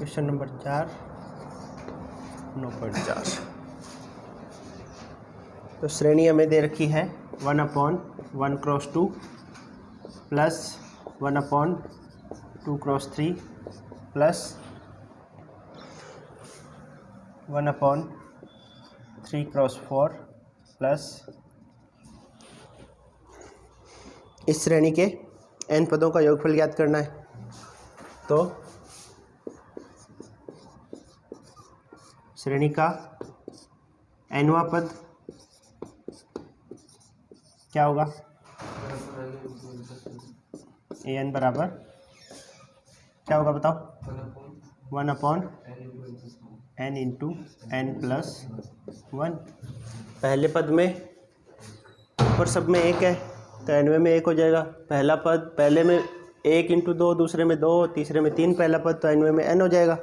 Question number 4 9.4। तो श्रेणी हमें दे रखी है 1/1 cross 2 plus 1/2 cross 3 plus 1/3 cross 4 plus इस श्रेणी के n पदों का योगफल ज्ञात करना है। तो श्रेणी का nवां पद क्या होगा? an बराबर क्या होगा बताओ? 1/n into n plus 1। पहले पद में और सब में 1 है तो nवें में 1 हो जाएगा। पहला पद पहले में 1 इंटू 2, दूसरे में 2, तीसरे में 3 पहला पद, तो nवें में n हो जाएगा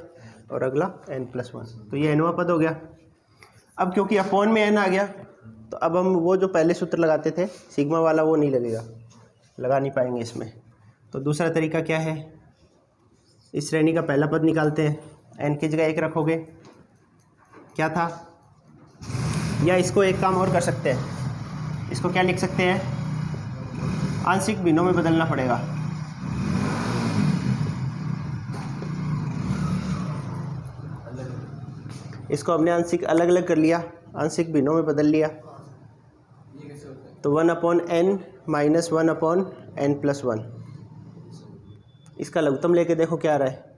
और अगला n प्लस 1। तो ये nवां पद हो गया। अब क्योंकि अपॉन में n आ गया तो अब हम वो जो पहले सूत्र लगाते थे सिग्मा वाला वो नहीं लगेगा, लगा नहीं पाएंगे इसमें। तो दूसरा तरीका क्या है? इस श्रेणी का पहला पद निकालते हैं, n की जगह 1 रखोगे, क्या था? या इसको एक काम और कर सकते हैं, इसको क्या लिख सकते हैं? आंशिक भिन्नों में बदलना पड़ेगा। इसको हमने आंशिक अलग अलग कर लिया, आंशिक भिन्नों में बदल लिया। तो 1/n माइनस 1/n प्लस 1, इसका लघुत्तम लेके देखो क्या आ रहा है।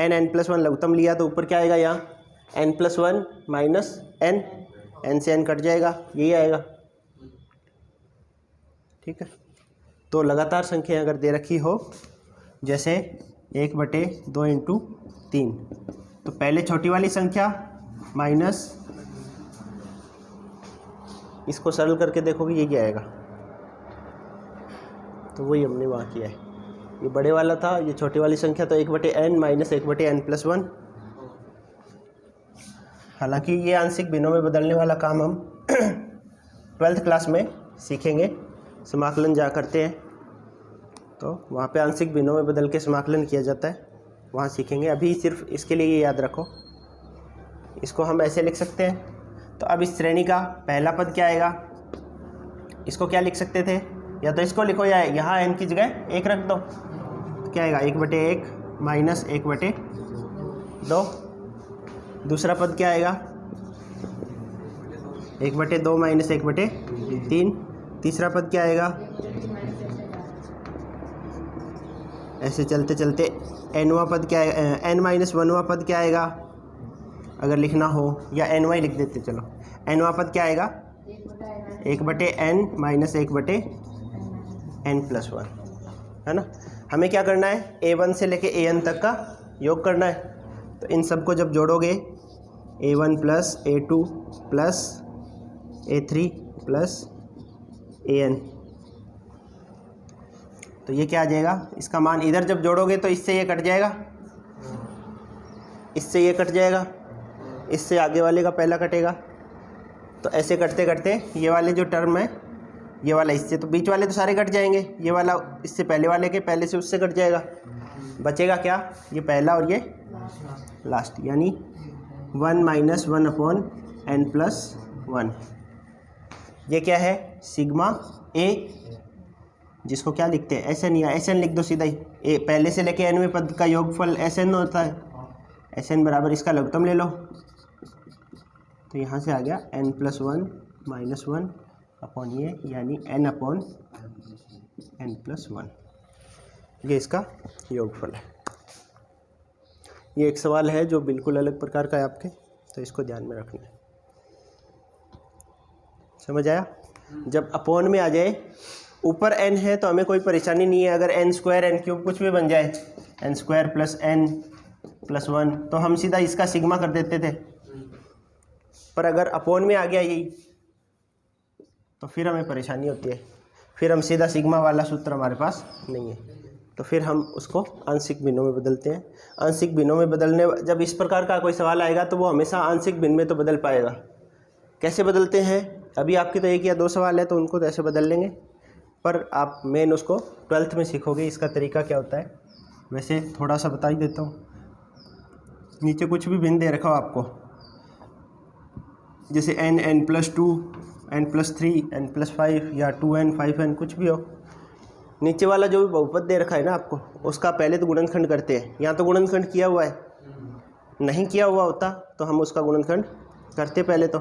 n प्लस 1 लघुत्तम लिया तो ऊपर क्या आएगा? यहाँ n प्लस 1 माइनस n से n कट जाएगा, यही आएगा। ठीक है। तो लगातार संख्या अगर दे रखी हो जैसे 1/2 इंटू 3, तो पहले छोटी वाली संख्या माइनस, इसको सरल करके देखोगे ये क्या आएगा। तो वही हमने वहाँ किया है, ये बड़े वाला था, ये छोटी वाली संख्या, तो 1/n माइनस 1/n प्लस 1। हालांकि ये आंशिक भिन्नों में बदलने वाला काम हम 12th क्लास में सीखेंगे। समाकलन जहाँ करते हैं तो वहाँ पे आंशिक भिन्नों में बदल के समाकलन किया जाता है, वहाँ सीखेंगे। अभी सिर्फ इसके लिए ये याद रखो। इसको हम ऐसे लिख सकते हैं। तो अब इस श्रेणी का पहला पद क्या आएगा? इसको क्या लिख सकते थे? या तो इसको लिखो या यहाँ n की जगह 1 रख दो, तो क्या आएगा? 1/1 माइनस 1/2। दूसरा पद क्या आएगा? 1/2 माइनस 1/3। तीसरा पद क्या आएगा? ऐसे चलते चलते nवां पद क्या है? n माइनस 1वां पद क्या आएगा? अगर लिखना हो या nवां लिख देते, चलो nवां पद क्या आएगा? 1/n माइनस 1/n प्लस 1, है ना। हमें क्या करना है? a1 से लेके an तक का योग करना है। तो इन सबको जब जोड़ोगे a1 plus a2 plus a3 plus an, तो ये क्या आ जाएगा? इसका मान इधर जब जोड़ोगे तो इससे ये कट जाएगा, इससे ये कट जाएगा, इससे आगे वाले का पहला कटेगा। तो ऐसे करते करते ये वाले जो टर्म है, ये वाला इससे, तो बीच वाले तो सारे कट जाएंगे, ये वाला इससे पहले वाले के पहले से उससे कट जाएगा। बचेगा क्या? ये पहला और ये लास्ट, यानी 1 माइनस 1/n प्लस 1। ये क्या है? सिग्मा a, जिसको क्या लिखते हैं? Sn, या Sn लिख दो सीधा ही। ए पहले से लेके nवें पद का योगफल Sn होता है। Sn बराबर इसका लघुत्तम ले लो, तो यहाँ से आ गया n प्लस 1 माइनस 1 अपॉन ये, यानी n/n प्लस 1। ये इसका योगफल है। ये एक सवाल है जो बिल्कुल अलग प्रकार का है आपके, तो इसको ध्यान में रखना है। समझ आया? जब अपॉन में आ जाए, ऊपर n है तो हमें कोई परेशानी नहीं है। अगर n² n³ कुछ भी बन जाए, n² प्लस n प्लस 1, तो हम सीधा इसका सिग्मा कर देते थे। पर अगर अपॉन में आ गया यही, तो फिर हमें परेशानी होती है, फिर हम सीधा सिग्मा वाला सूत्र हमारे पास नहीं है, तो फिर हम उसको आंशिक भिन्नों में बदलते हैं। आंशिक भिन्नों में बदलने, जब इस प्रकार का कोई सवाल आएगा तो वो हमेशा आंशिक भिन्न में तो बदल पाएगा। कैसे बदलते हैं? अभी आपके तो 1 या 2 सवाल है तो उनको तो ऐसे बदल लेंगे, पर आप मेन उसको 12th में सीखोगे इसका तरीका क्या होता है। वैसे थोड़ा सा बता ही देता हूँ। नीचे कुछ भी भिन्न दे रखा हो आपको, जैसे n, n+2, n+3, n+5 या 2n, 5n कुछ भी हो, नीचे वाला जो भी बहुपद दे रखा है ना आपको, उसका पहले तो गुणनखंड करते हैं। यहाँ तो गुणनखंड किया हुआ है, नहीं किया हुआ होता तो हम उसका गुणनखंड करते पहले तो,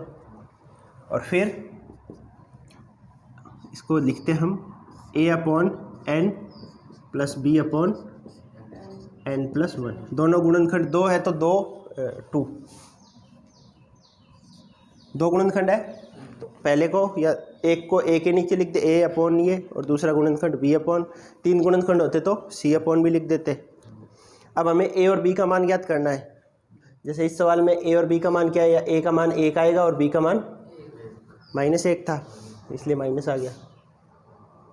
और फिर इसको लिखते हम a/n + b/n+1। दोनों गुणनखंड 2 है तो 2 गुणनखंड है, तो पहले को या एक को a के नीचे लिख दे a/ये, और दूसरा गुणनखंड b/, 3 गुणनखंड होते तो c/भी लिख देते। अब हमें a और b का मान ज्ञात करना है। जैसे इस सवाल में a और b का मान क्या है, या a का मान 1 आएगा और b का मान -1 था, इसलिए माइनस आ गया।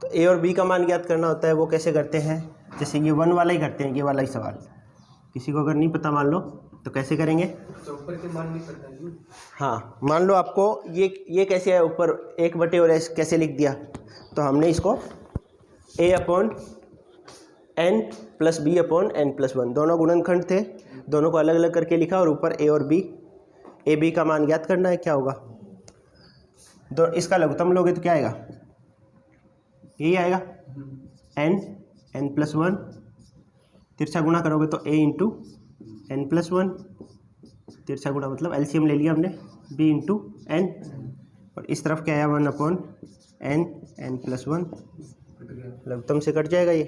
तो a और b का मान ज्ञात करना होता है, वो कैसे करते हैं, जैसे ये 1 वाला ही करते हैं, ये वाला ही सवाल। किसी को अगर नहीं पता मान लो तो कैसे करेंगे, तो ऊपर के मान नहीं पता है। हाँ, मान लो आपको ये कैसे है, ऊपर 1/, और कैसे लिख दिया, तो हमने इसको a/n + b/n+1 दोनों गुणनखंड थे, दोनों को अलग अलग करके लिखा, और ऊपर a और b, a/b का मान ज्ञात करना है। क्या होगा, इसका लघुत्तम लोगे तो क्या आएगा, यही आएगा n+1, तिरछा गुणा करोगे तो a × n+1, तिरछा गुणा मतलब एलसीएम ले लिया हमने, b × n, और इस तरफ क्या आया 1/n, n+1, लघुत्तम से कट जाएगा ये,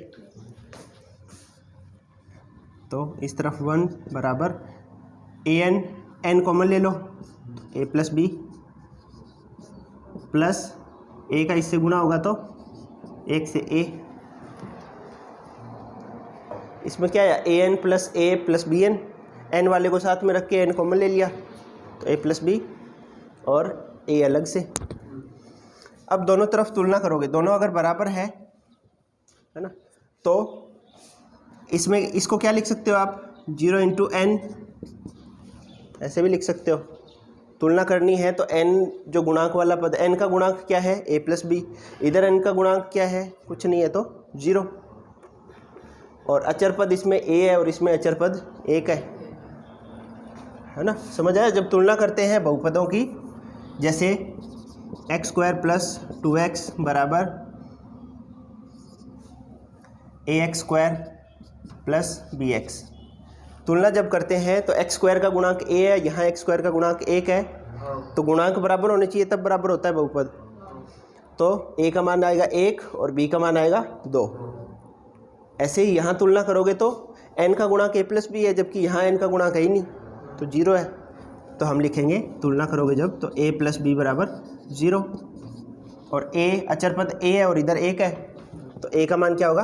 तो इस तरफ 1 बराबर n कॉमन ले लो, a + b प्लस a का इससे गुणा होगा तो 1 से a, इसमें क्या है an + a + bn, n वाले को साथ में रख के n कॉमन ले लिया, तो a + b और a अलग से। अब दोनों तरफ तुलना करोगे, दोनों अगर बराबर है ना, तो इसमें इसको क्या लिख सकते हो आप, 0 × n, ऐसे भी लिख सकते हो। तुलना करनी है तो n जो गुणांक वाला पद, n का गुणांक क्या है, a + b, इधर n का गुणांक क्या है, कुछ नहीं है तो 0, और अचर पद इसमें a है और इसमें अचर पद 1 है ना। समझ आया, जब तुलना करते हैं बहुपदों की, जैसे x² + 2x बराबर ax² + bx, तुलना जब करते हैं तो x² का गुणांक a है, यहाँ x² का गुणांक 1 है, तो गुणांक बराबर होने चाहिए, तब बराबर होता है बहुपद। तो a का मान आएगा 1 और b का मान आएगा 2। ऐसे ही यहाँ तुलना करोगे तो n का गुणांक a + b है, जबकि यहाँ n का गुणांक है ही नहीं, तो 0 है। तो हम लिखेंगे, तुलना करोगे जब, तो a + b बराबर 0, और a अचर पद a है और इधर 1 है, तो a का मान क्या होगा,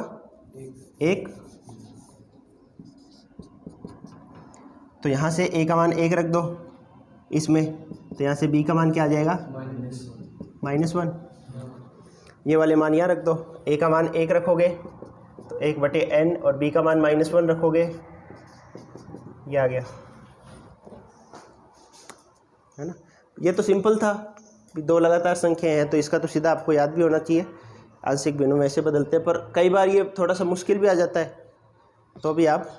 1। तो यहाँ से a का मान 1 रख दो इसमें, तो यहाँ से b का मान क्या आ जाएगा, -1। ये वाले मान यहाँ रख दो, a का मान 1 रखोगे तो 1/n, और b का मान -1 रखोगे, ये आ गया, है ना। ये तो सिंपल था, 2 लगातार संख्याएं हैं, तो इसका तो सीधा आपको याद भी होना चाहिए, आंशिक भिन्नों वैसे बदलते हैं, पर कई बार ये थोड़ा सा मुश्किल भी आ जाता है, तो भी आप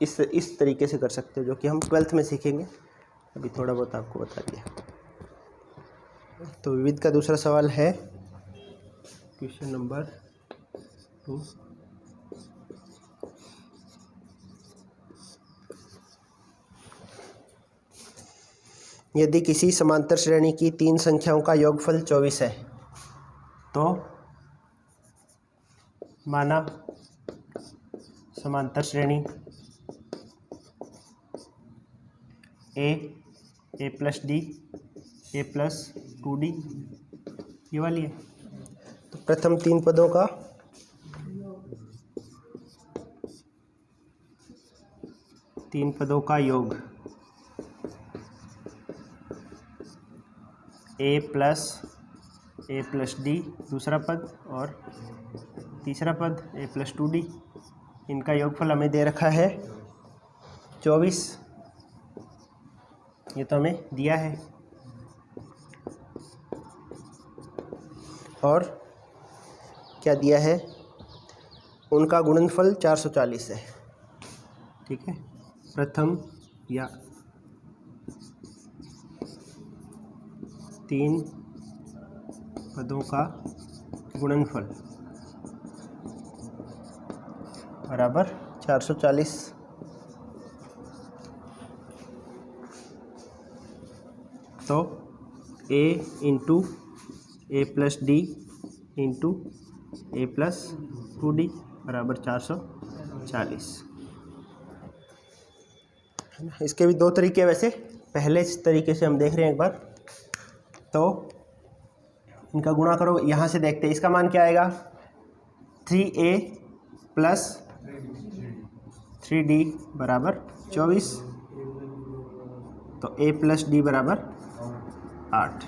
इस तरीके से कर सकते हो, जो कि हम 12th में सीखेंगे। अभी थोड़ा बहुत आपको बता दिया। तो विविध का दूसरा सवाल है, क्वेश्चन नंबर 2। यदि किसी समांतर श्रेणी की 3 संख्याओं का योगफल 24 है, तो माना समांतर श्रेणी a + d, a + 2d, ये वाली है। तो प्रथम 3 पदों का योग a + d दूसरा पद, और तीसरा पद a + 2d, इनका योगफल हमें दे रखा है 24। ये तो हमें दिया है, और क्या दिया है, उनका गुणनफल 440 है। ठीक है, प्रथम या 3 पदों का गुणनफल बराबर 440। तो a into A plus D into A plus 2d बराबर 440। इसके भी दो तरीके हैं वैसे, पहले इस तरीके से हम देख रहे हैं एक बार। तो इनका गुणा करो, यहाँ से देखते हैं इसका मान क्या आएगा, 3a प्लस 3d बराबर 24। तो a प्लस डी बराबर 8।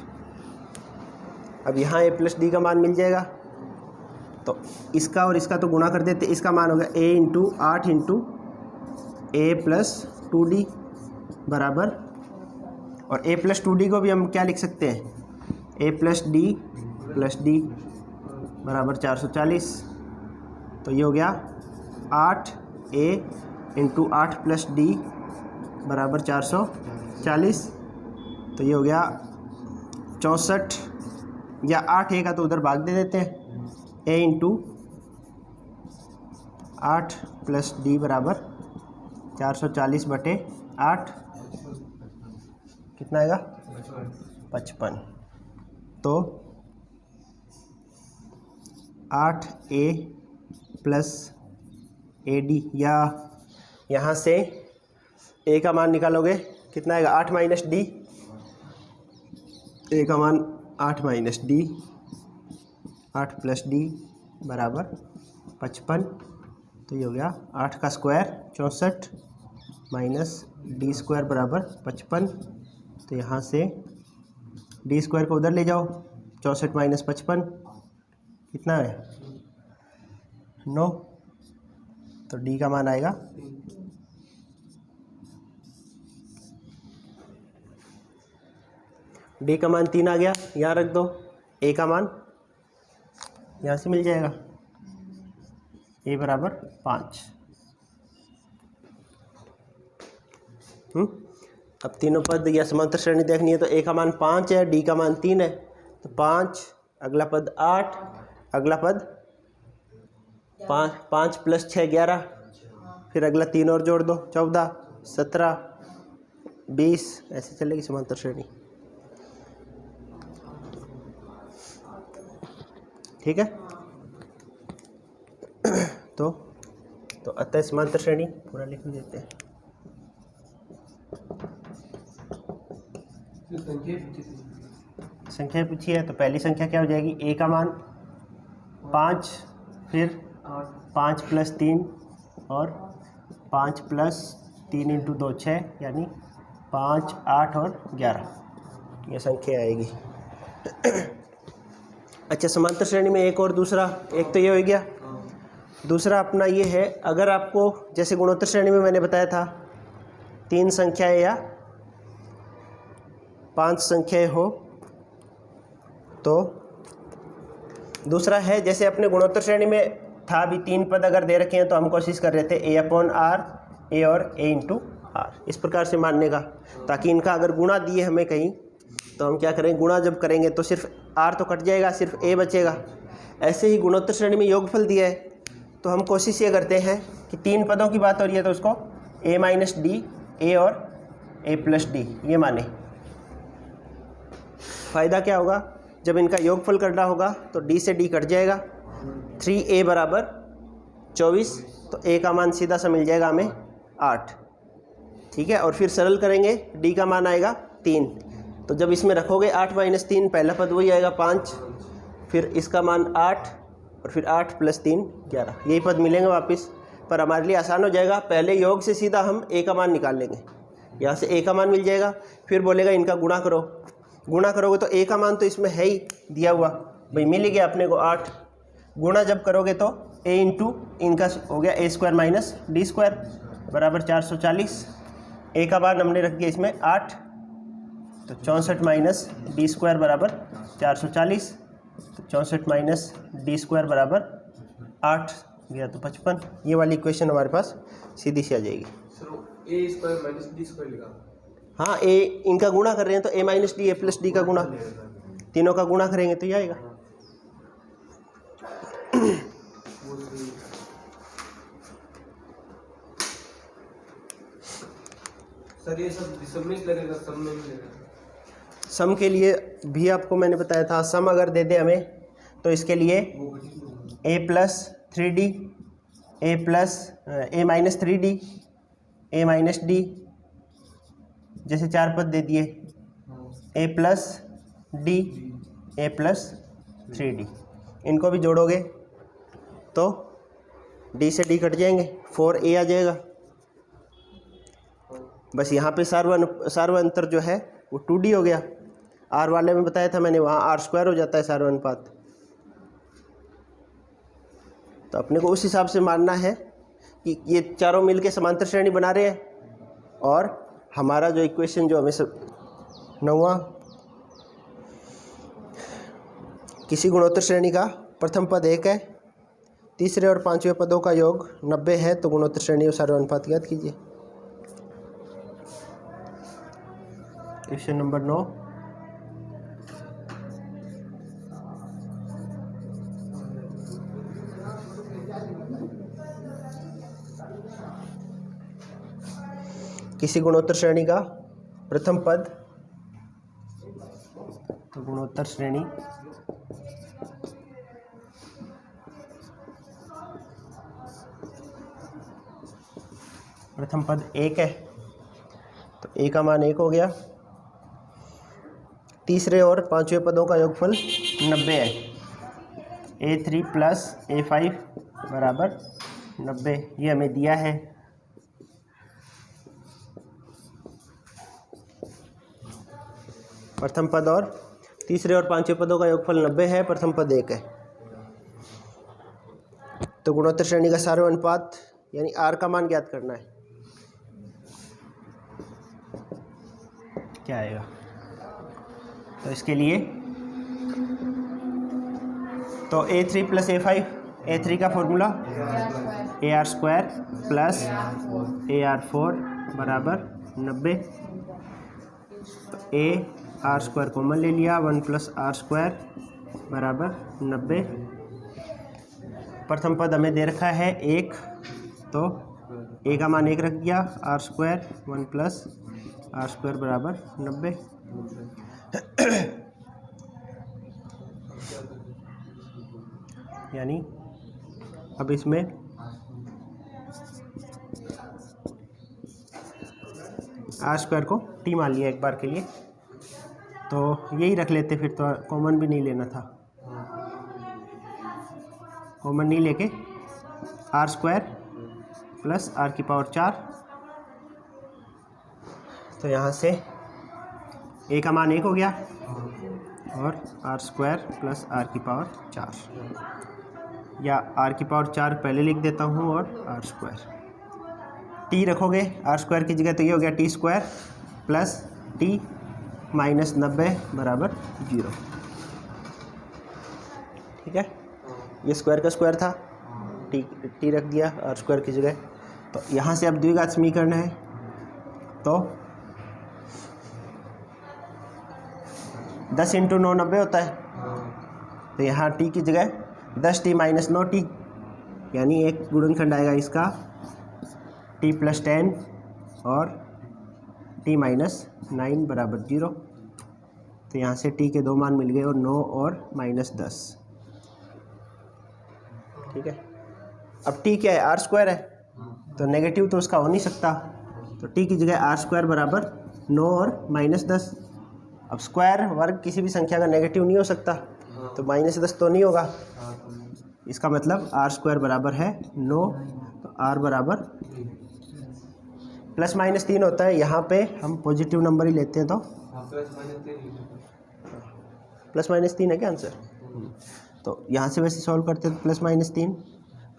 अब यहाँ a प्लस डी का मान मिल जाएगा, तो इसका और इसका तो गुणा कर देते, इसका मान होगा a into 8 into A plus 2d बराबर, और a प्लस 2d को भी हम क्या लिख सकते हैं, a प्लस डी बराबर 440। तो ये हो गया 8a इंटू 8 प्लस डी बराबर 440। तो ये हो गया 64, या 8a का तो उधर भाग दे देते हैं, a इंटू 8 प्लस डी बराबर 440 बटे 8, कितना आएगा 55। तो 8a प्लस AD, या यहाँ से a का मान निकालोगे कितना आएगा, 8 माइनस डी, a का मान 8 माइनस डी, 8 प्लस डी बराबर 55। तो ये हो गया 8 का स्क्वायर 64 माइनस डी स्क्वायर बराबर 55। तो यहाँ से डी स्क्वायर को उधर ले जाओ, 64 माइनस 55 कितना है 9। तो डी का मान आएगा 3 आ गया, यहाँ रख दो। a का मान यहाँ से मिल जाएगा, a बराबर 5। अब तीनों पद या समांतर श्रेणी देखनी है, तो a का मान 5 है, d का मान 3 है, तो 5, अगला पद 8, अगला पद 5 प्लस 6 11, फिर अगला 3 और जोड़ दो 14, 17, 20, ऐसे चलेगी समांतर श्रेणी। ठीक है। तो अतः समांतर श्रेणी पूरा लिख देते हैं। संख्या पूछी है, तो पहली संख्या क्या हो जाएगी, a का मान 5, फिर 5 प्लस 3 और 5 प्लस 3 इंटू 2 6, यानी 5, 8 और 11, ये संख्या आएगी। अच्छा, समांतर श्रेणी में एक और दूसरा, एक तो ये हो गया, दूसरा अपना ये है, अगर आपको जैसे गुणोत्तर श्रेणी में मैंने बताया था 3 संख्याएं या 5 संख्याएं हो, तो दूसरा है जैसे अपने गुणोत्तर श्रेणी में था भी 3 पद अगर दे रखे हैं, तो हम कोशिश कर रहे थे a/r, a और a इंटू आर, इस प्रकार से मानने का, ताकि इनका अगर गुणा दिए हमें कहीं, तो हम क्या करें, गुणा जब करेंगे तो सिर्फ r तो कट जाएगा, सिर्फ a बचेगा। ऐसे ही गुणोत्तर श्रेणी में योगफल दिया है, तो हम कोशिश ये करते हैं कि 3 पदों की बात हो रही है, तो उसको a माइनस डी, a और a प्लस डी ये माने। फ़ायदा क्या होगा, जब इनका योगफल करना होगा तो d से d कट जाएगा, 3a बराबर 24, तो a का मान सीधा सा मिल जाएगा हमें 8। ठीक है, और फिर सरल करेंगे, d का मान आएगा 3, तो जब इसमें रखोगे 8 माइनस 3, पहला पद वही आएगा 5, फिर इसका मान 8, और फिर 8 प्लस 3 11, यही पद मिलेंगे वापस। पर हमारे लिए आसान हो जाएगा, पहले योग से सीधा हम a का मान निकाल लेंगे, यहाँ से a का मान मिल जाएगा, फिर बोलेगा इनका गुणा करो, गुणा करोगे तो a का मान तो इसमें है ही दिया हुआ, भाई मिल गया अपने को 8, गुणा जब करोगे तो a इंटू इनका हो गया a square minus D square बराबर 440, a का मान हमने रख दिया इसमें 8, तो 64 माइनस डी स्क्वायर बराबर 440, तो 64 माइनस डी स्क्वायर बराबर 8 गया तो 55। ये वाली इक्वेशन हमारे पास सीधी सी आ जाएगी। सर ए स्क्वायर माइनस डी स्क्वायर लिखा। हाँ, ए इनका गुणा कर रहे हैं तो ए माइनस डी, ए प्लस डी का गुणा, तीनों का गुणा करेंगे तो ये आएगा। वो सही है। सर ये सब में लगेगा, सब में नहीं लगेगा। सम के लिए भी आपको मैंने बताया था, सम अगर दे दे हमें तो इसके लिए ए प्लस 3d, ए प्लस ए माइनस 3d, ए माइनस डी, जैसे 4 पद दे दिए, ए प्लस डी, ए प्लस 3d, इनको भी जोड़ोगे तो डी से डी कट जाएंगे, 4a आ जाएगा। बस यहाँ पे सार्व अंतर जो है वो 2d हो गया। आर वाले में बताया था मैंने, वहाँ आर स्क्वायर हो जाता है सार्व अनुपात। तो अपने को उस हिसाब से मानना है कि ये चारों मिलके समांतर श्रेणी बना रहे हैं। और हमारा जो इक्वेशन जो हमें 9वां, किसी गुणोत्तर श्रेणी का प्रथम पद 1 है, तीसरे और पांचवें पदों का योग 90 है, तो गुणोत्तर श्रेणी और सार्व अनुपात याद कीजिए। Question number 9। किसी गुणोत्तर श्रेणी का प्रथम पद, तो गुणोत्तर श्रेणी प्रथम पद 1 है, तो ए का मान 1 हो गया। तीसरे और पांचवें पदों का योगफल 90 है, A3 प्लस A5 बराबर 90, ये हमें दिया है। प्रथम पद और तीसरे और पांचवें पदों का योगफल 90 है, प्रथम पद 1 है। तो गुणोत्तर श्रेणी का सार्व अनुपात यानी आर का मान ज्ञात करना है। क्या आएगा? तो इसके लिए तो A3 प्लस A5, A3 का फॉर्मूला AR² प्लस AR4 बराबर 90। तो AR² कॉमन ले लिया, 1 प्लस R² बराबर 90। प्रथम पद हमें दे रखा है 1, तो ए का मान 1 रख दिया, R² 1 प्लस R² बराबर 90। यानी अब इसमें R² को t मान लिया एक बार के लिए, तो यही रख लेते, फिर तो कॉमन भी नहीं लेना था। कॉमन नहीं लेके R² प्लस R⁴, तो यहाँ से a का मान 1 हो गया और R² प्लस R⁴, या R⁴ पहले लिख देता हूँ और R²। t रखोगे R² की जगह तो ये हो गया t² प्लस t माइनस 90 बराबर 0। ठीक है, ये स्क्वायर का स्क्वायर था, t रख दिया R² की जगह। तो यहाँ से अब द्विघात समीकरण है, तो 10 × 9 90 होता है, तो यहाँ t की जगह 10t माइनस 9t, यानी एक गुणनखंड आएगा इसका t प्लस 10 और t माइनस 9 बराबर 0। तो यहाँ से t के 2 मान मिल गए, और 9 और -10। ठीक है, अब t क्या है? R² है, तो नेगेटिव तो उसका हो नहीं सकता, तो t की जगह R² बराबर 9 और -10। अब स्क्वायर वर्ग किसी भी संख्या का नेगेटिव नहीं हो सकता, तो -10 तो नहीं होगा। इसका मतलब R² बराबर है 9, तो R बराबर +-3 होता है। यहाँ पे हम पॉजिटिव नंबर ही लेते हैं, तो +-3 है क्या आंसर? तो यहाँ से वैसे सॉल्व करते हैं तो +-3,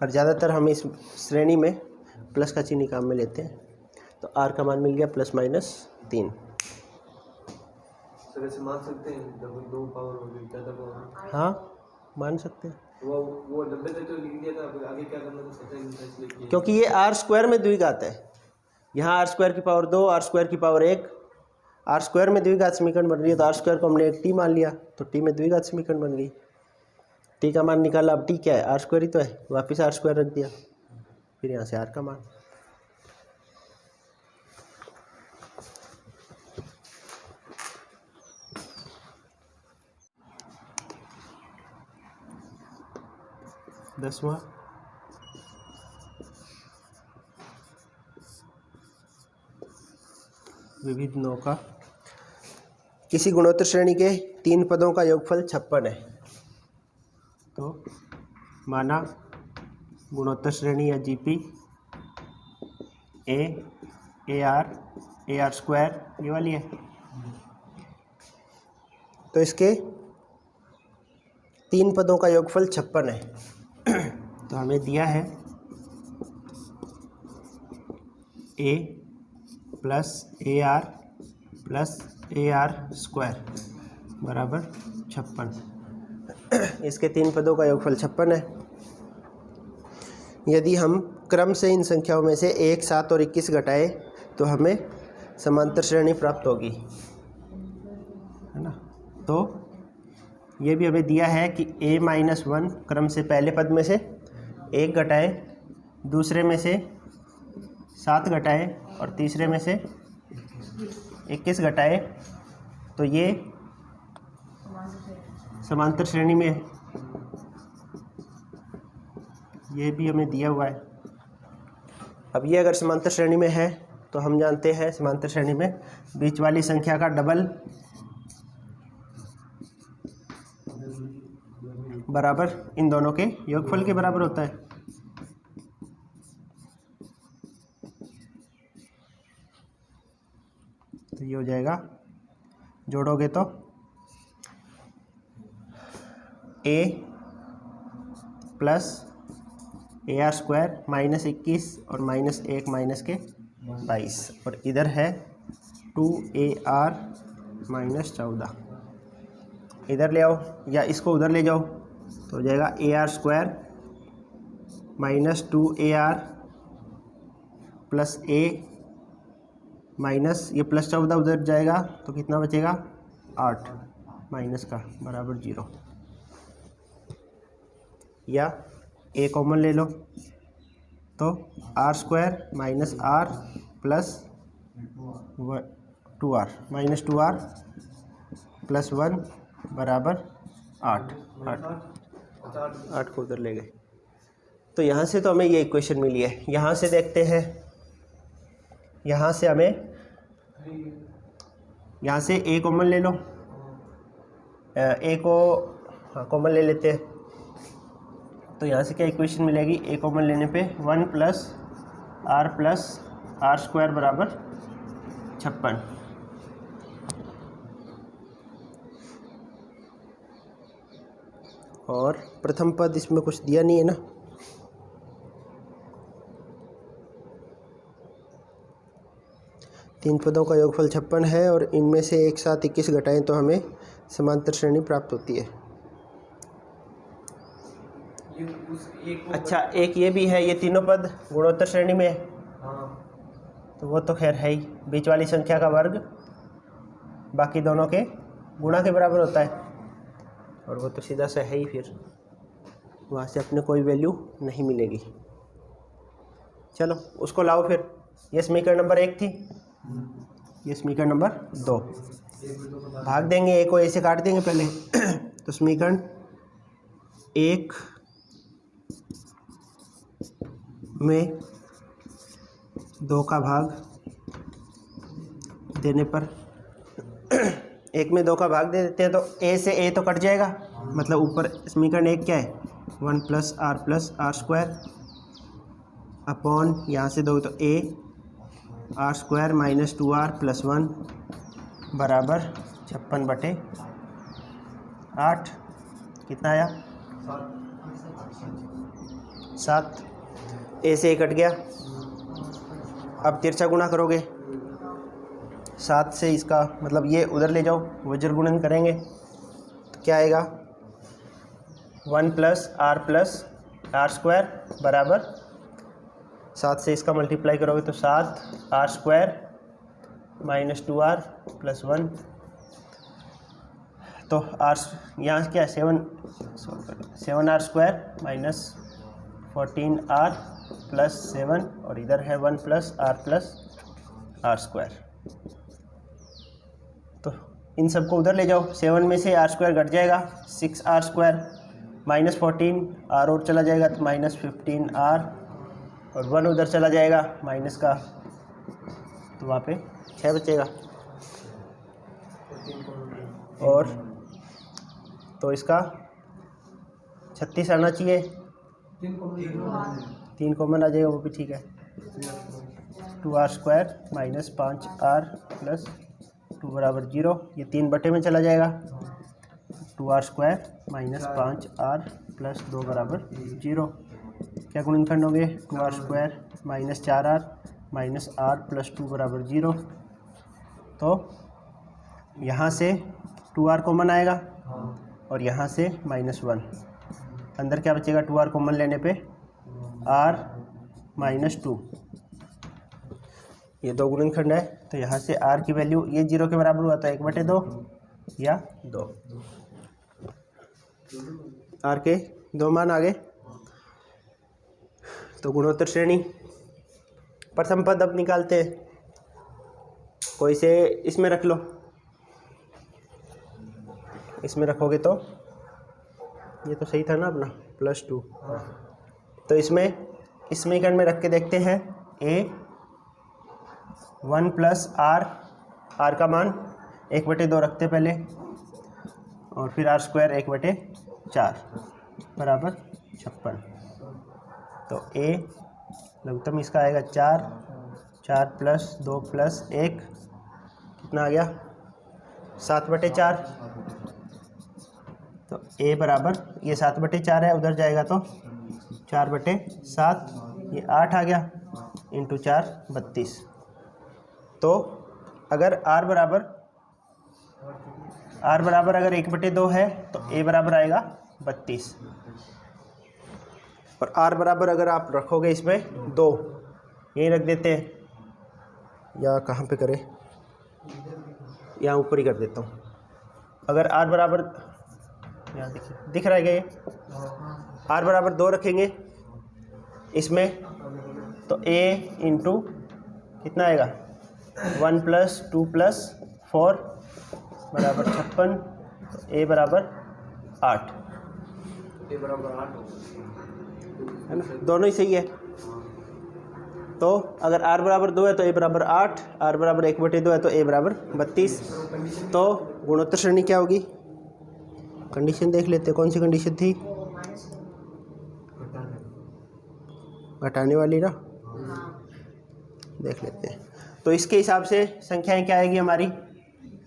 पर ज़्यादातर हम इस श्रेणी में प्लस का चिन्ह काम में लेते हैं। तो R का मान मिल गया +-3। सर ऐसे मान सकते हैं, डबल 2 पावर हो गई, ज़्यादा पावर। हाँ, मान सकते हैं, वो 90 तक तो लिख दिया था, आगे क्या करना था पता ही नहीं था, इसलिए क्योंकि ये R² में द्विघात है, यहाँ आर स्क्वायर की पावर 2, आर स्क्वायर की पावर 1, आर स्क्वायर में द्विघात समीकरण बन रही है तो आर स्क्वायर को हमने एक टी मान लिया तो टी में द्विघात समीकरण बन गई। टी का मान निकाला, अब टी क्या है, आर स्क्वायर ही तो है, वापस आर स्क्वायर रख दिया, फिर यहाँ से आर का मान। दसवां विविध नौका। किसी गुणोत्तर श्रेणी के 3 पदों का योगफल 56 है। तो माना गुणोत्तर श्रेणी या जीपी ए आर स्क्वायर ये वाली है, तो इसके 3 पदों का योगफल 56 है। तो हमें दिया है ए प्लस ए आर स्क्वायर बराबर 56। इसके 3 पदों का योगफल 56 है। यदि हम क्रम से इन संख्याओं में से 1, 7 और 21 घटाए तो हमें समांतर श्रेणी प्राप्त होगी, है ना। तो ये भी हमें दिया है कि a-1 क्रम से पहले पद में से 1 घटाए, दूसरे में से 7 घटाए और तीसरे में से 21 घटाए, तो ये समांतर श्रेणी में है। ये भी हमें दिया हुआ है। अब ये अगर समांतर श्रेणी में है तो हम जानते हैं समांतर श्रेणी में बीच वाली संख्या का डबल बराबर इन दोनों के योगफल के बराबर होता है। तो ये हो जाएगा, जोड़ोगे तो a plus A R square minus 21 और माइनस 1 माइनस के 22 और इधर है 2ar माइनस 14। इधर ले आओ या इसको उधर ले जाओ तो हो जाएगा A R square minus 2ar plus A minus ये प्लस 14 उधर जाएगा तो कितना बचेगा 8 माइनस का बराबर 0। या ए कॉमन ले लो तो r square minus r plus 2r minus 2r plus 1 बराबर 8 को उधर ले गए। तो यहाँ से तो हमें ये इक्वेशन मिली है। यहाँ से देखते हैं, यहाँ से हमें यहाँ से ए कॉमन ले लो, ए को कॉमन ले लेते हैं तो यहाँ से क्या इक्वेशन मिलेगी, ए कॉमन लेने पे 1 प्लस आर स्क्वायर बराबर 56। और प्रथम पद इसमें कुछ दिया नहीं है ना, तीन पदों का योगफल 56 है और इनमें से एक साथ 21 घटाएं तो हमें समांतर श्रेणी प्राप्त होती है। अच्छा, एक ये भी है, ये तीनों पद गुणोत्तर श्रेणी में है। तो वो तो खैर है ही, बीच वाली संख्या का वर्ग बाकी दोनों के गुणा के बराबर होता है और वो तो सीधा से है ही, फिर वहाँ से अपने कोई वैल्यू नहीं मिलेगी। चलो उसको लाओ फिर। ये समीकरण नंबर 1 थी, ये समीकरण नंबर 2। भाग देंगे, ए को ए से काट देंगे पहले। तो समीकरण 1 में 2 का भाग देने पर 1 में 2 का भाग दे देते हैं तो ए से ए तो कट जाएगा, मतलब ऊपर समीकरण 1 क्या है 1 प्लस आर स्क्वायर अपॉन यहाँ से 2 तो A R square minus 2r plus 1 बराबर 56/8। कितना आया 7। ए से ए कट गया, अब तिरछा गुणा करोगे 7 से, इसका मतलब ये उधर ले जाओ, वज्र गुणन करेंगे तो क्या आएगा 1 प्लस आर स्क्वायर बराबर 7 से इसका मल्टीप्लाई करोगे तो 7r² माइनस 2r प्लस 1। तो r यहाँ क्या है 7r² माइनस 14r प्लस 7 और इधर है 1 प्लस r²। तो इन सबको उधर ले जाओ, 7 में से r² घट जाएगा 6r² माइनस 14 r और चला जाएगा तो माइनस 15r और 1 उधर चला जाएगा माइनस का, तो वहाँ पे 6 बचेगा। और तो इसका 36 आना चाहिए, 3 कॉमन आ जाएगा, वो भी ठीक है। 2r² माइनस 5r प्लस 2 बराबर 0, ये 3 बटे में चला जाएगा। 2r² माइनस 5r प्लस 2 बराबर 0, क्या गुणनखंड होंगे 2r² minus 4r minus r plus 2 बराबर 0। तो यहाँ से 2r कॉमन आएगा और यहाँ से -1, अंदर क्या बचेगा 2r कॉमन लेने पे r माइनस 2, ये 2 गुणनखंड है। तो यहाँ से r की वैल्यू, ये 0 के बराबर हुआ तो 1/2 या 2, r के 2 मान आ गए। तो गुणोत्तर श्रेणी प्रथम पद अब निकालते हैं, कोई से इसमें रख लो, इसमें रखोगे तो ये तो सही था ना अपना +2, तो इसमें इस समीकरण में रख के देखते हैं। a 1 प्लस r का मान 1/2 रखते पहले और फिर r² 1/4 बराबर 56। तो a लघुत्तम इसका आएगा 4 प्लस 2 प्लस 1 कितना आ गया 7/4। तो a बराबर ये 7/4 है, उधर जाएगा तो 4/7, ये 8 आ गया, इंटू 4 32। तो अगर r बराबर अगर 1/2 है तो a बराबर आएगा 32, और r बराबर अगर आप रखोगे इसमें 2, यही रख देते हैं, या कहाँ पे करें, यहाँ ऊपर ही कर देता हूँ। अगर r बराबर, यहाँ देखिए दिख रहा है क्या, ये r बराबर 2 रखेंगे इसमें तो a इंटू कितना आएगा 1 प्लस 2 प्लस 4 बराबर 56, तो a बराबर 8 है ना, दोनों ही सही है। तो अगर r बराबर 2 है तो a बराबर 8, r बराबर 1/2 है तो a बराबर 32। तो गुणोत्तर श्रेणी क्या होगी, कंडीशन देख लेते हैं, कौन सी कंडीशन थी, घटाने वाली ना, देख लेते हैं। तो इसके हिसाब से संख्याएं क्या आएगी हमारी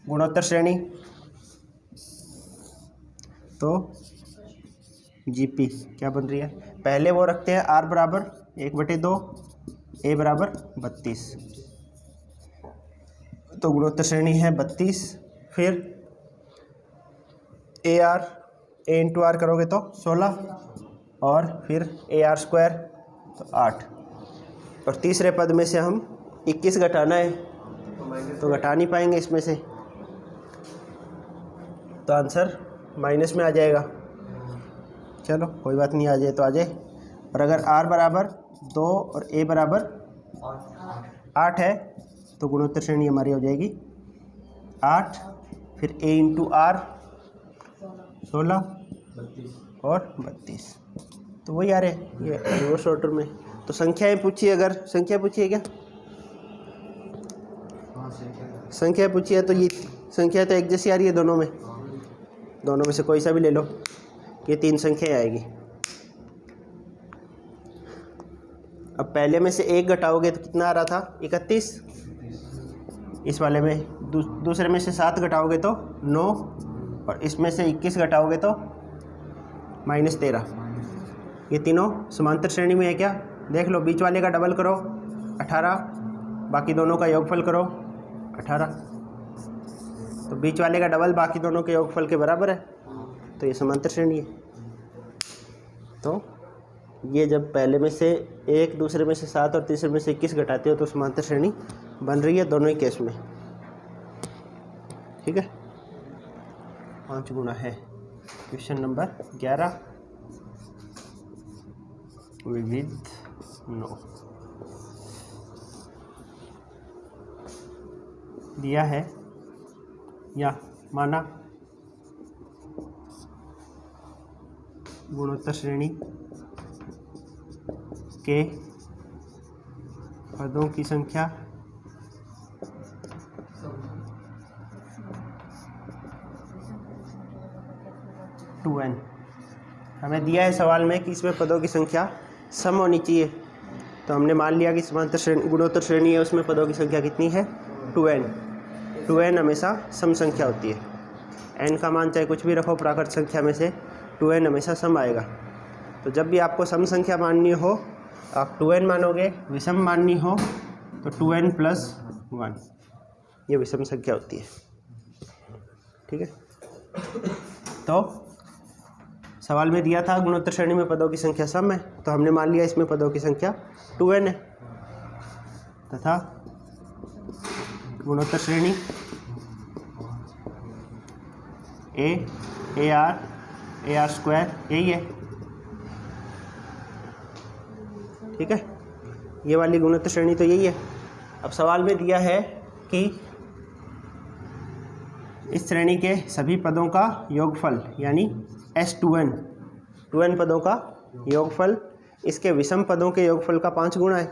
गुणोत्तर श्रेणी, तो GP क्या बन रही है, पहले वो रखते हैं r बराबर 1/2, a बराबर 32, तो गुणोत्तर श्रेणी है 32। फिर a इंटू r करोगे तो 16, और फिर ar² तो 8, और तीसरे पद में से हम 21 घटाना है तो घटा नहीं पाएंगे इसमें से, तो आंसर माइनस में आ जाएगा। चलो कोई बात नहीं, आ जाए तो आ जाए। और अगर r बराबर 2 और a बराबर 8 है तो गुणोत्तर श्रेणी हमारी हो जाएगी 8, फिर a इंटू r 16 और 32, तो वही आ रहे ये रिवर्स ऑर्डर में। तो संख्याएं पूछिए, अगर संख्या पूछी है क्या, संख्या पूछी है तो ये संख्या तो एक जैसी आ रही है दोनों में से कोई सा भी ले लो, ये 3 संख्याएं आएगी। अब पहले में से 1 घटाओगे तो कितना आ रहा था 31, इस वाले में दूसरे में से 7 घटाओगे तो 9, और इसमें से 21 घटाओगे तो -13। ये तीनों समांतर श्रेणी में है क्या, देख लो, बीच वाले का डबल करो 18, बाकी दोनों का योगफल करो 18, तो बीच वाले का डबल बाकी दोनों के योगफल के बराबर है, तो ये समांतर श्रेणी है। तो ये जब पहले में से 1, दूसरे में से 7 और तीसरे में से 21 घटाते हो तो समांतर श्रेणी बन रही है दोनों ही केस में। ठीक है, 5 गुना है। क्वेश्चन नंबर 11 विविध नो दिया है या माना गुणोत्तर श्रेणी के पदों की संख्या टू एन। हमें दिया है सवाल में कि इसमें पदों की संख्या सम होनी चाहिए, तो हमने मान लिया कि समांतर श्रेणी गुणोत्तर श्रेणी है, उसमें पदों की संख्या कितनी है 2n। 2n हमेशा सम संख्या होती है। n का मान चाहे कुछ भी रखो प्राकृत संख्या में से 2n हमेशा सम आएगा। तो जब भी आपको सम संख्या माननी हो आप 2n मानोगे, विषम माननी हो तो 2n + 1, ये विषम संख्या होती है। ठीक है, तो सवाल में दिया था गुणोत्तर श्रेणी में पदों की संख्या सम है, तो हमने मान लिया इसमें पदों की संख्या 2n है, तथा गुणोत्तर श्रेणी AR स्क्वायर यही है। ठीक है, ये वाली गुणोत्तर श्रेणी तो यही है। अब सवाल में दिया है कि इस श्रेणी के सभी पदों का योगफल यानी S2n 2n पदों का योगफल इसके विषम पदों के योगफल का 5 गुना है।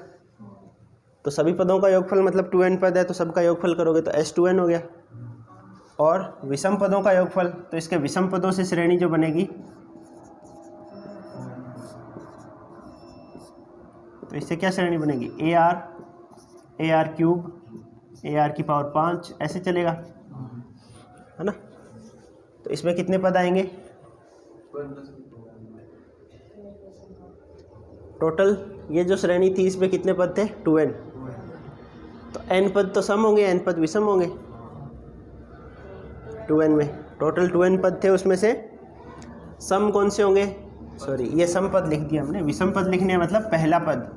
तो सभी पदों का योगफल मतलब 2n पद है, तो सबका योगफल करोगे तो S2n हो गया। और विषम पदों का योगफल, तो इसके विषम पदों से श्रेणी जो बनेगी तो इससे क्या श्रेणी बनेगी AR क्यूब AR की पावर 5 ऐसे चलेगा, है ना। तो इसमें कितने पद आएंगे टोटल? ये जो श्रेणी थी इसमें कितने पद थे 2n, तो n पद तो सम होंगे, n पद विषम होंगे। 2n में टोटल 2n पद थे, उसमें से सम कौन से होंगे? सॉरी, ये सम पद लिख दिया हमने। विषम पद लिखने मतलब पहला पद,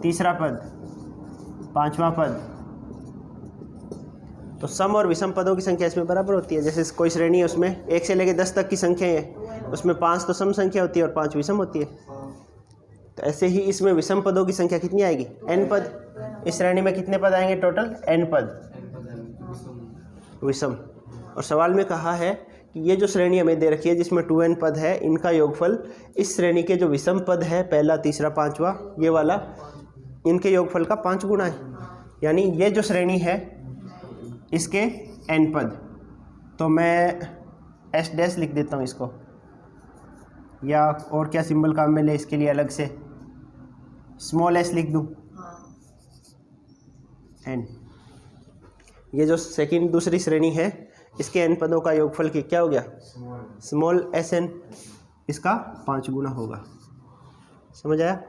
तीसरा पद, पांचवा पद। तो सम और विषम पदों की संख्या इसमें बराबर होती है। जैसे कोई श्रेणी है उसमें 1 से लेकर 10 तक की संख्या है, उसमें 5 तो सम संख्या होती है और 5 विषम होती है। तो ऐसे ही इसमें विषम पदों की संख्या कितनी आएगी n पद। इस श्रेणी में कितने पद आएंगे टोटल? n पद विषम। और सवाल में कहा है कि ये जो श्रेणी हमें दे रखी है जिसमें 2n पद है, इनका योगफल इस श्रेणी के जो विषम पद है पहला, तीसरा, पांचवा, ये वाला, इनके योगफल का 5 गुना है। यानी ये जो श्रेणी है इसके n पद, तो मैं S' लिख देता हूँ इसको, या और क्या सिंबल काम में ले इसके लिए अलग से स्मॉल s लिख दूँ n। ये जो दूसरी श्रेणी है इसके n पदों का योगफल की क्या हो गया स्मॉल sn, इसका 5 गुना होगा। समझ आया?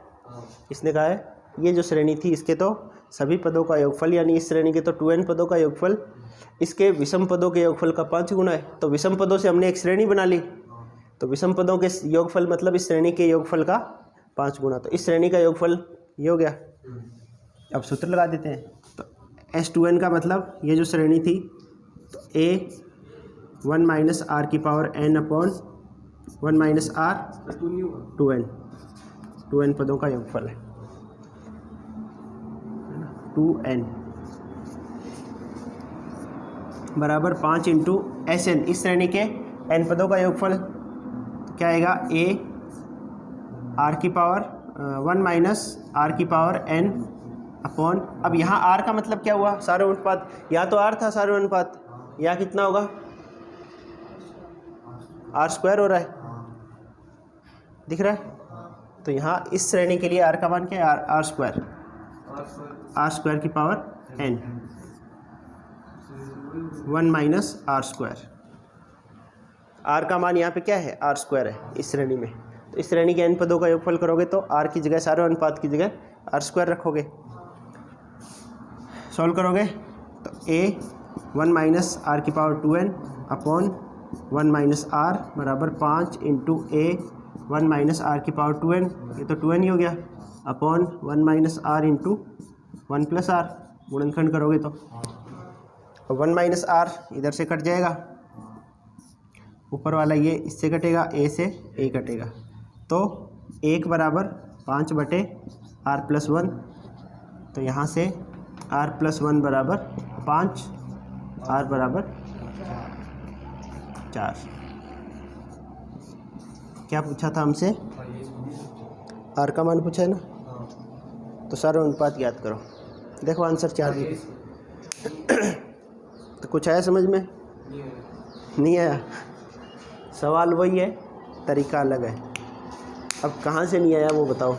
इसने कहा है ये जो श्रेणी थी इसके तो सभी पदों का योगफल यानी इस श्रेणी के तो 2n पदों का योगफल इसके विषम पदों के योगफल का 5 गुना है। तो विषम पदों से हमने एक श्रेणी बना ली, तो विषम पदों के योगफल मतलब इस श्रेणी के योगफल का 5 गुना। तो इस श्रेणी का योगफल ये हो गया। अब सूत्र लगा देते हैं। तो S2n का मतलब ये जो श्रेणी थी तो A1 माइनस r की power n upon 1 minus r 2n पदों का योगफल है 2n बराबर 5 इंटू Sn। इस श्रेणी के n पदों का योगफल क्या आएगा A r की पावर 1 माइनस r की पावर n अपॉन, अब यहाँ r का मतलब क्या हुआ सार्वनुपात, या तो r था सार्वनुपात, या कितना होगा r स्क्वायर हो रहा है, दिख रहा है। तो यहाँ इस श्रेणी के लिए r का मान क्या है r स्क्वायर की power n 1 minus r square. r का मान यहाँ पे क्या है r स्क्वायर है इस श्रेणी में। तो इस श्रेणी के n पदों का योगफल करोगे तो r की जगह सार्वनुपात की जगह r स्क्वायर रखोगे। सॉल्व करोगे तो a 1 माइनस r की power 2n upon 1 minus r बराबर 5 इंटू a 1 माइनस आर की पावर 2n, ये तो 2n ही हो गया, upon 1 minus r into 1 plus r, गुणनखंड करोगे तो 1 माइनस आर इधर से कट जाएगा, ऊपर वाला ये इससे कटेगा, ए से ए कटेगा, तो 1 बराबर 5 बटे आर प्लस 1, तो यहाँ से आर प्लस 1 बराबर 5, आर बराबर 4। क्या पूछा था हमसे? आर का मान पूछा है ना, तो सारे अनुपात याद करो। देखो आंसर 4 ही। तो कुछ आया समझ में? नहीं आया? सवाल वही है, तरीका अलग है। अब कहाँ से नहीं आया वो बताओ।